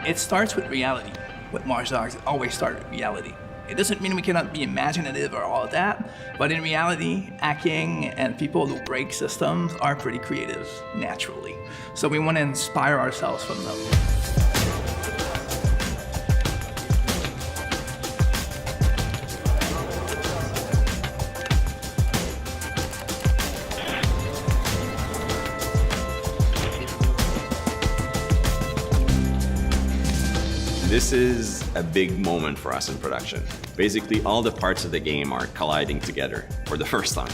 It starts with reality. With Watch Dogs, it always started with reality. It doesn't mean we cannot be imaginative or all of that, but in reality, hacking and people who break systems are pretty creative naturally. So we want to inspire ourselves from them. This is a big moment for us in production. Basically, all the parts of the game are colliding together for the first time.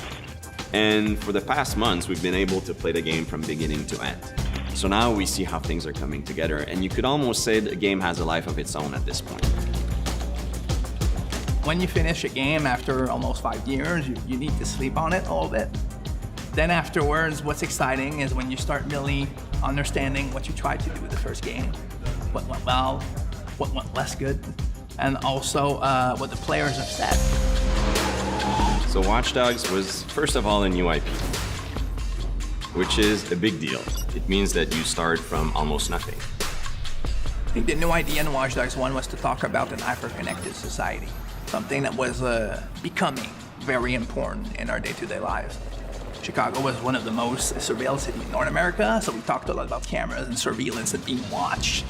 And for the past months, we've been able to play the game from beginning to end. So now we see how things are coming together, and you could almost say the game has a life of its own at this point. When you finish a game after almost 5 years, you need to sleep on it a little bit. Then afterwards, what's exciting is when you start really understanding what you tried to do with the first game, what went well, what went less good, and also what the players have said. So Watch Dogs was, first of all, a new IP, which is a big deal. It means that you start from almost nothing. I think the new idea in Watch Dogs 1 was to talk about an hyper-connected society, something that was becoming very important in our day-to-day lives. Chicago was one of the most surveilled cities in North America, so we talked a lot about cameras and surveillance and being watched.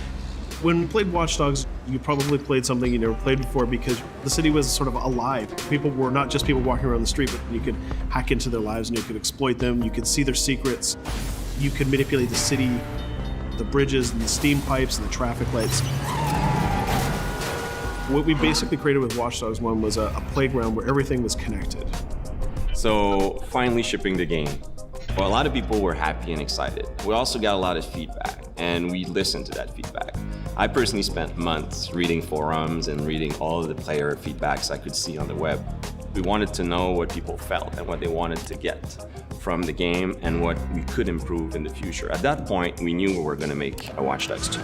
When you played Watch Dogs, you probably played something you never played before because the city was sort of alive. People were not just people walking around the street, but you could hack into their lives and you could exploit them. You could see their secrets. You could manipulate the city, the bridges and the steam pipes and the traffic lights. What we basically created with Watch Dogs 1 was a playground where everything was connected. So finally shipping the game. Well, a lot of people were happy and excited. We also got a lot of feedback, and we listened to that feedback. I personally spent months reading forums and reading all of the player feedbacks I could see on the web. We wanted to know what people felt and what they wanted to get from the game and what we could improve in the future. At that point, we knew we were going to make a Watch Dogs 2.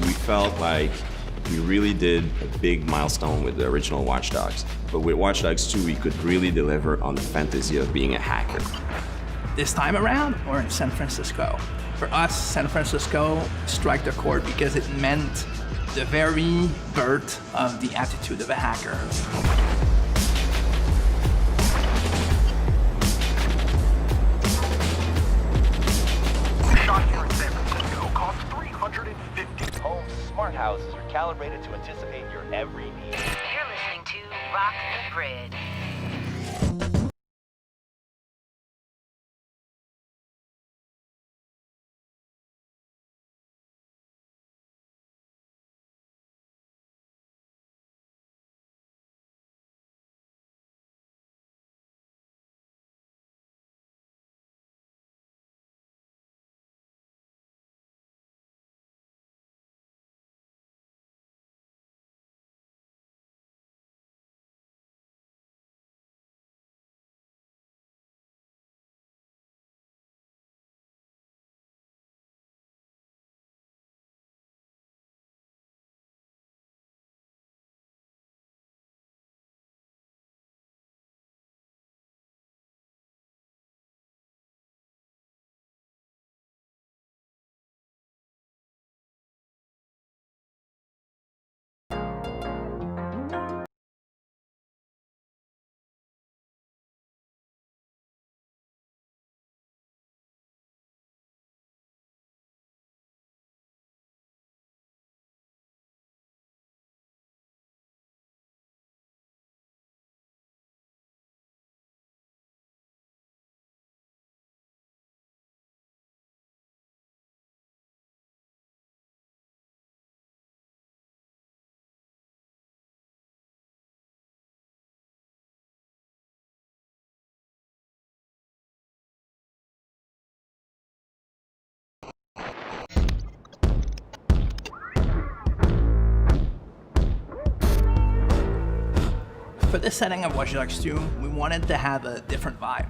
We felt like we really did a big milestone with the original Watch Dogs. But with Watch Dogs 2, we could really deliver on the fantasy of being a hacker. This time around, we're in San Francisco. For us, San Francisco struck the chord because it meant the very birth of the attitude of a hacker. Shot here in San Francisco costs $350. Homes and smart houses are calibrated to anticipate your every need. You're listening to Rock the Grid. For this setting of Watch Dogs 2, we wanted to have a different vibe.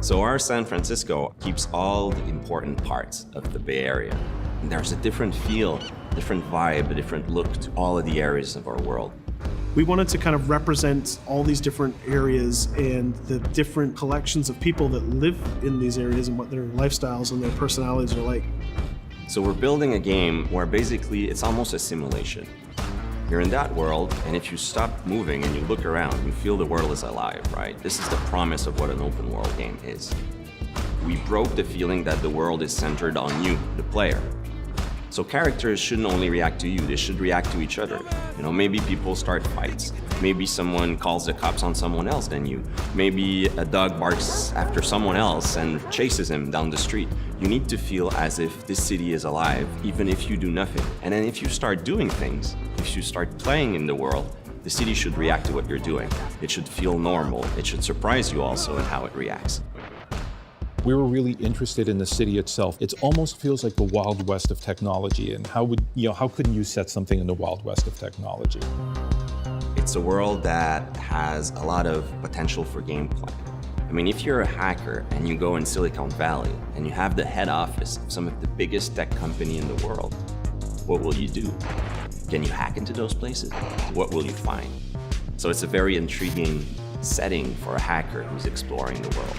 So our San Francisco keeps all the important parts of the Bay Area. And there's a different feel, different vibe, a different look to all of the areas of our world. We wanted to kind of represent all these different areas and the different collections of people that live in these areas and what their lifestyles and their personalities are like. So we're building a game where basically it's almost a simulation. You're in that world, and if you stop moving and you look around, you feel the world is alive, right? This is the promise of what an open world game is. We broke the feeling that the world is centered on you, the player. So characters shouldn't only react to you, they should react to each other. You know, maybe people start fights. Maybe someone calls the cops on someone else than you. Maybe a dog barks after someone else and chases him down the street. You need to feel as if this city is alive, even if you do nothing. And then if you start doing things, if you start playing in the world, the city should react to what you're doing. It should feel normal. It should surprise you also in how it reacts. We were really interested in the city itself. It almost feels like the Wild West of technology. And how couldn't you set something in the Wild West of technology? It's a world that has a lot of potential for gameplay. I mean, if you're a hacker and you go in Silicon Valley and you have the head office of some of the biggest tech company in the world, what will you do? Can you hack into those places? What will you find? So it's a very intriguing setting for a hacker who's exploring the world.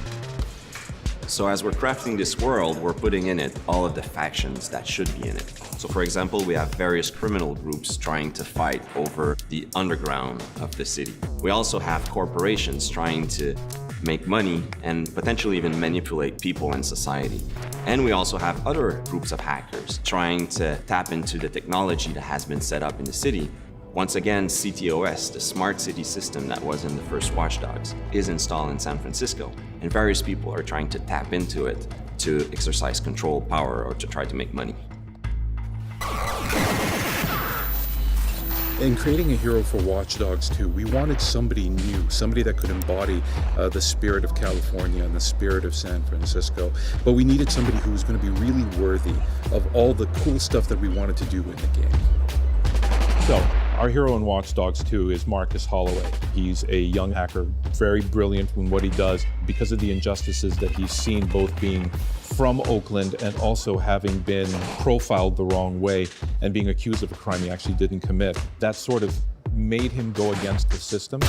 So as we're crafting this world, we're putting in it all of the factions that should be in it. So for example, we have various criminal groups trying to fight over the underground of the city. We also have corporations trying to make money and potentially even manipulate people in society. And we also have other groups of hackers trying to tap into the technology that has been set up in the city. Once again, CTOS, the smart city system that was in the first Watch Dogs, is installed in San Francisco, and various people are trying to tap into it to exercise control, power, or to try to make money. In creating a hero for Watch Dogs 2, we wanted somebody new, somebody that could embody the spirit of California and the spirit of San Francisco, but we needed somebody who was going to be really worthy of all the cool stuff that we wanted to do in the game. So, our hero in Watch Dogs 2 is Marcus Holloway. He's a young hacker, very brilliant in what he does because of the injustices that he's seen, both being from Oakland and also having been profiled the wrong way and being accused of a crime he actually didn't commit. That sort of made him go against the system.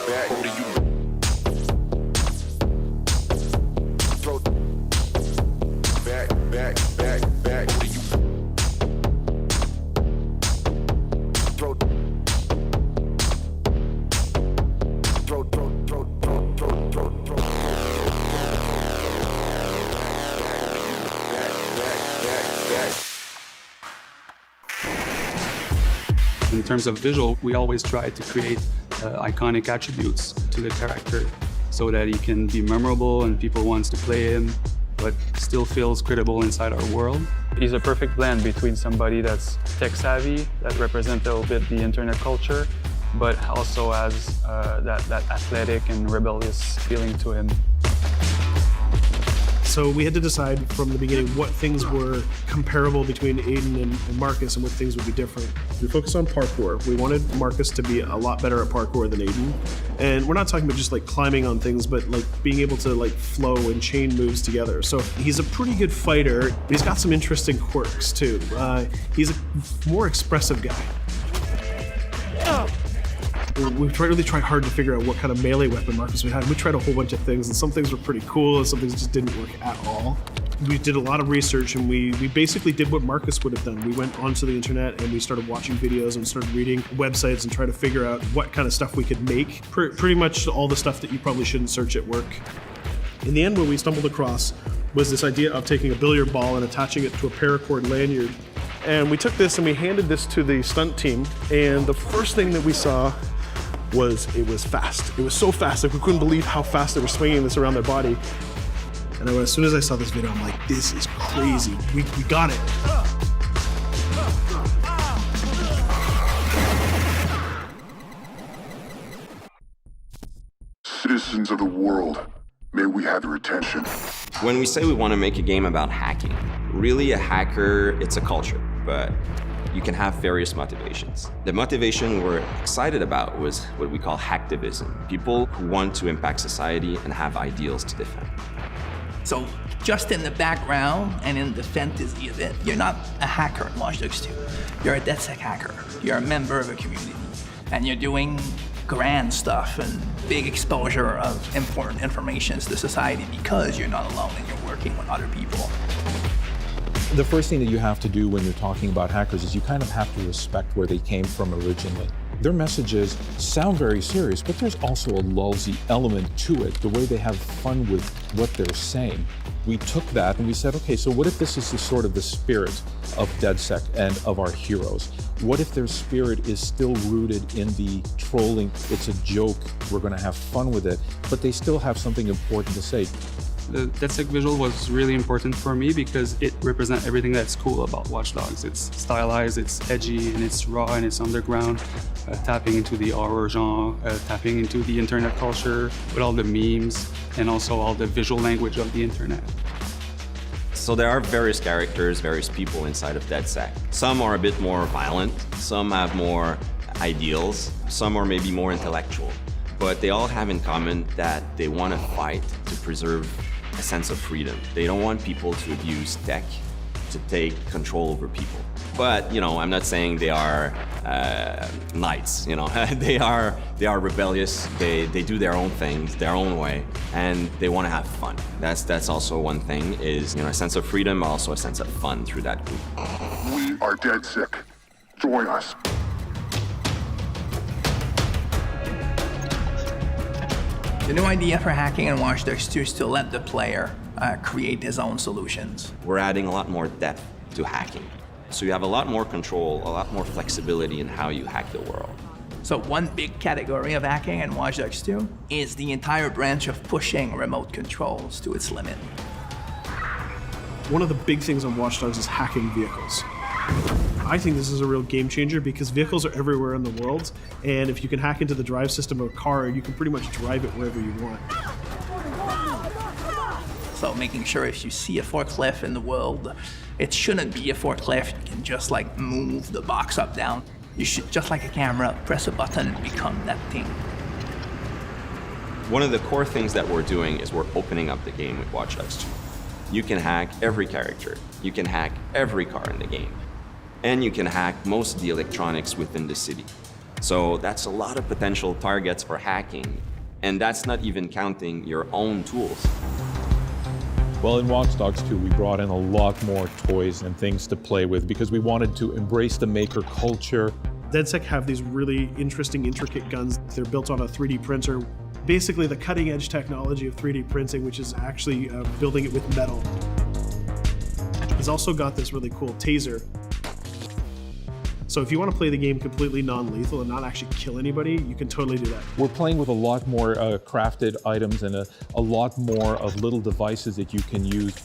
Back to you. Throw. Back to you. Throw. Back. In terms of visual, we always try to create iconic attributes to the character so that he can be memorable and people wants to play him, but still feels credible inside our world. He's a perfect blend between somebody that's tech savvy, that represents a little bit the internet culture, but also has that athletic and rebellious feeling to him. So we had to decide from the beginning what things were comparable between Aiden and Marcus and what things would be different. We focused on parkour. We wanted Marcus to be a lot better at parkour than Aiden. And we're not talking about just like climbing on things, but like being able to like flow and chain moves together. So he's a pretty good fighter. He's got some interesting quirks too. He's a more expressive guy. We really tried hard to figure out what kind of melee weapon Marcus we had. We tried a whole bunch of things, and some things were pretty cool, and some things just didn't work at all. We did a lot of research, and we basically did what Marcus would have done. We went onto the internet, and we started watching videos and started reading websites and trying to figure out what kind of stuff we could make. Pretty much all the stuff that you probably shouldn't search at work. In the end, what we stumbled across was this idea of taking a billiard ball and attaching it to a paracord lanyard. And we took this and we handed this to the stunt team, and the first thing that we saw was it was fast. It was so fast, like we couldn't believe how fast they were swinging this around their body. And as soon as I saw this video, I'm like, this is crazy. We got it. Citizens of the world, May we have your attention? When we say we want to make a game about hacking, really a hacker, it's a culture, but you can have various motivations. The motivation we're excited about was what we call hacktivism, people who want to impact society and have ideals to defend. So just in the background and in the fantasy of it, you're not a hacker in Watch Dogs 2. You're a Dedsec hacker. You're a member of a community. And you're doing grand stuff and big exposure of important information to society because you're not alone and you're working with other people. The first thing that you have to do when you're talking about hackers is you kind of have to respect where they came from originally. Their messages sound very serious, but there's also a lulzy element to it, the way they have fun with what they're saying. We took that and we said, okay, so what if this is the sort of the spirit of Dedsec and of our heroes? What if their spirit is still rooted in the trolling, it's a joke, we're gonna have fun with it, but they still have something important to say? The Dedsec visual was really important for me because it represents everything that's cool about Watch Dogs. It's stylized, it's edgy, and it's raw, and it's underground, tapping into the horror genre, tapping into the internet culture with all the memes, and also all the visual language of the internet. So there are various characters, various people inside of Dedsec. Some are a bit more violent, some have more ideals, some are maybe more intellectual. But they all have in common that they want to fight to preserve a sense of freedom. They don't want people to abuse tech to take control over people. But, you know, I'm not saying they are knights, you know. they are rebellious, they do their own things, their own way, and they want to have fun. That's also one thing, is, you know, a sense of freedom, also a sense of fun through that group. We are Dedsec. Join us. The new idea for hacking in Watch Dogs 2 is to let the player create his own solutions. We're adding a lot more depth to hacking. So you have a lot more control, a lot more flexibility in how you hack the world. So one big category of hacking in Watch Dogs 2 is the entire branch of pushing remote controls to its limit. One of the big things on Watch Dogs is hacking vehicles. I think this is a real game changer because vehicles are everywhere in the world, and if you can hack into the drive system of a car, you can pretty much drive it wherever you want. So making sure if you see a forklift in the world, it shouldn't be a forklift. You can just like move the box up, down. You should, just like a camera, press a button and become that thing. One of the core things that we're doing is we're opening up the game with Watch Dogs 2. You can hack every character. You can hack every car in the game. And you can hack most of the electronics within the city. So that's a lot of potential targets for hacking. And that's not even counting your own tools. Well, in Watch Dogs 2, we brought in a lot more toys and things to play with because we wanted to embrace the maker culture. Dedsec have these really interesting, intricate guns. They're built on a 3D printer. Basically the cutting edge technology of 3D printing, which is actually building it with metal. He's also got this really cool taser. So if you want to play the game completely non-lethal and not actually kill anybody, you can totally do that. We're playing with a lot more crafted items and a lot more of little devices that you can use.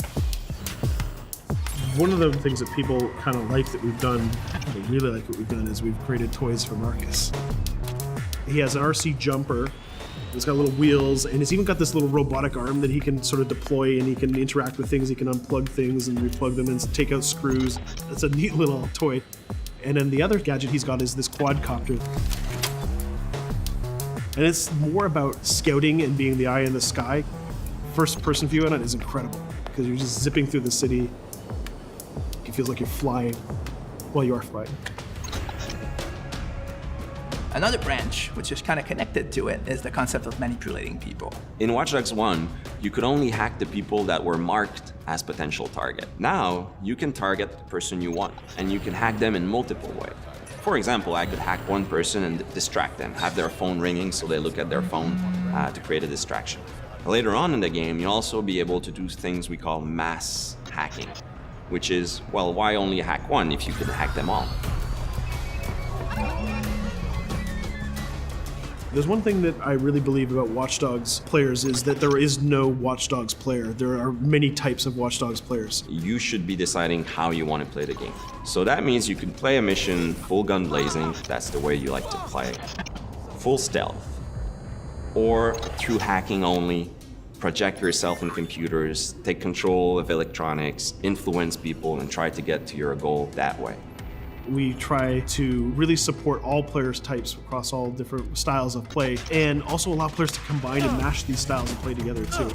One of the things that people kind of like that we've done, they really like what we've done, is we've created toys for Marcus. He has an RC jumper. He's got little wheels, and he's even got this little robotic arm that he can sort of deploy, and he can interact with things. He can unplug things and replug them and take out screws. It's a neat little toy. And then the other gadget he's got is this quadcopter. And it's more about scouting and being the eye in the sky. First person view on it is incredible because you're just zipping through the city. It feels like you're flying. Well, you are flying. Another branch, which is kind of connected to it, is the concept of manipulating people. In Watch Dogs 1, you could only hack the people that were marked as potential target. Now, you can target the person you want, and you can hack them in multiple ways. For example, I could hack one person and distract them, have their phone ringing so they look at their phone to create a distraction. Later on in the game, you'll also be able to do things we call mass hacking, which is, well, why only hack one if you can hack them all? There's one thing that I really believe about Watch Dogs players is that there is no Watch Dogs player. There are many types of Watch Dogs players. You should be deciding how you want to play the game. So that means you can play a mission full gun blazing, that's the way you like to play, full stealth, or through hacking only, project yourself in computers, take control of electronics, influence people, and try to get to your goal that way. We try to really support all players' types across all different styles of play, and also allow players to combine and mash these styles and play together too.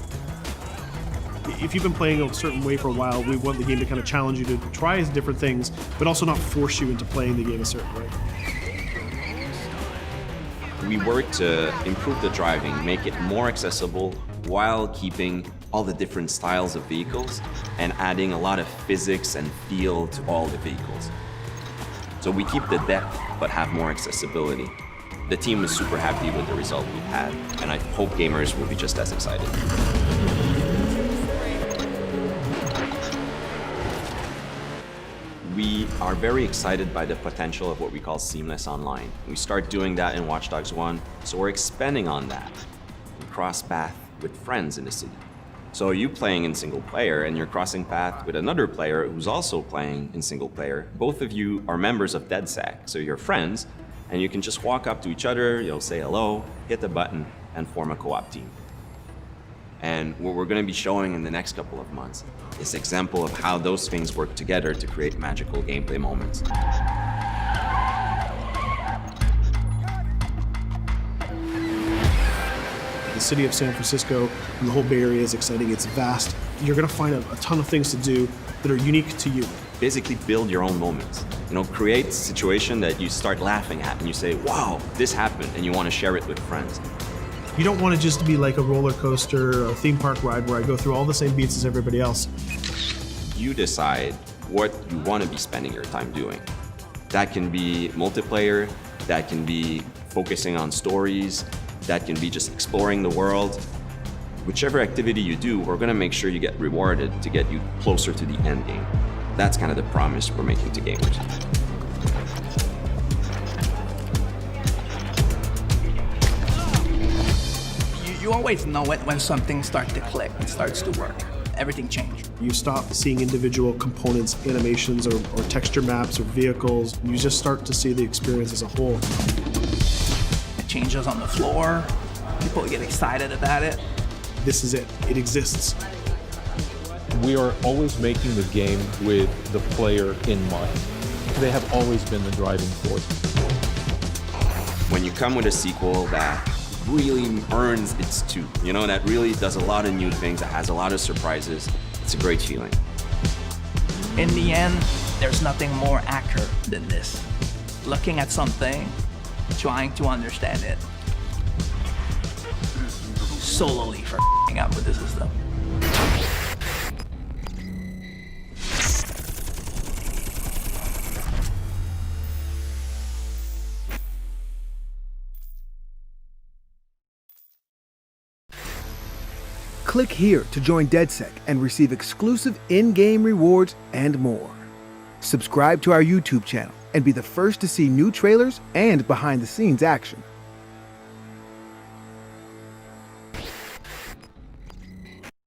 If you've been playing a certain way for a while, we want the game to kind of challenge you to try different things, but also not force you into playing the game a certain way. We work to improve the driving, make it more accessible while keeping all the different styles of vehicles and adding a lot of physics and feel to all the vehicles. So we keep the depth, but have more accessibility. The team is super happy with the result we've had, and I hope gamers will be just as excited. We are very excited by the potential of what we call seamless online. We start doing that in Watch Dogs 1, so we're expanding on that. We cross path with friends in the city. So you playing in single player and you're crossing path with another player who's also playing in single player. Both of you are members of Dedsec, so you're friends, and you can just walk up to each other, you'll say hello, hit the button, and form a co-op team. And what we're going to be showing in the next couple of months is an example of how those things work together to create magical gameplay moments. The city of San Francisco and the whole Bay Area is exciting. It's vast. You're going to find a ton of things to do that are unique to you. Basically build your own moments. Create a situation that you start laughing at and you say, wow, this happened, and you want to share it with friends. You don't want to just be like a roller coaster or a theme park ride where I go through all the same beats as everybody else. You decide what you want to be spending your time doing. That can be multiplayer, that can be focusing on stories, that can be just exploring the world. Whichever activity you do, we're going to make sure you get rewarded to get you closer to the end game. That's kind of the promise we're making to gamers. You always know it when something starts to click and starts to work. Everything changed. You stop seeing individual components, animations, or texture maps, or vehicles. You just start to see the experience as a whole. It changes on the floor. People get excited about it. This is it. It exists. We are always making the game with the player in mind. They have always been the driving force. When you come with a sequel that really earns its due, that really does a lot of new things, that has a lot of surprises, it's a great feeling. In the end, there's nothing more accurate than this. Looking at something, trying to understand it, solely for up with the system. Click here to join Dedsec and receive exclusive in-game rewards and more. Subscribe to our YouTube channel and be the first to see new trailers and behind-the-scenes action.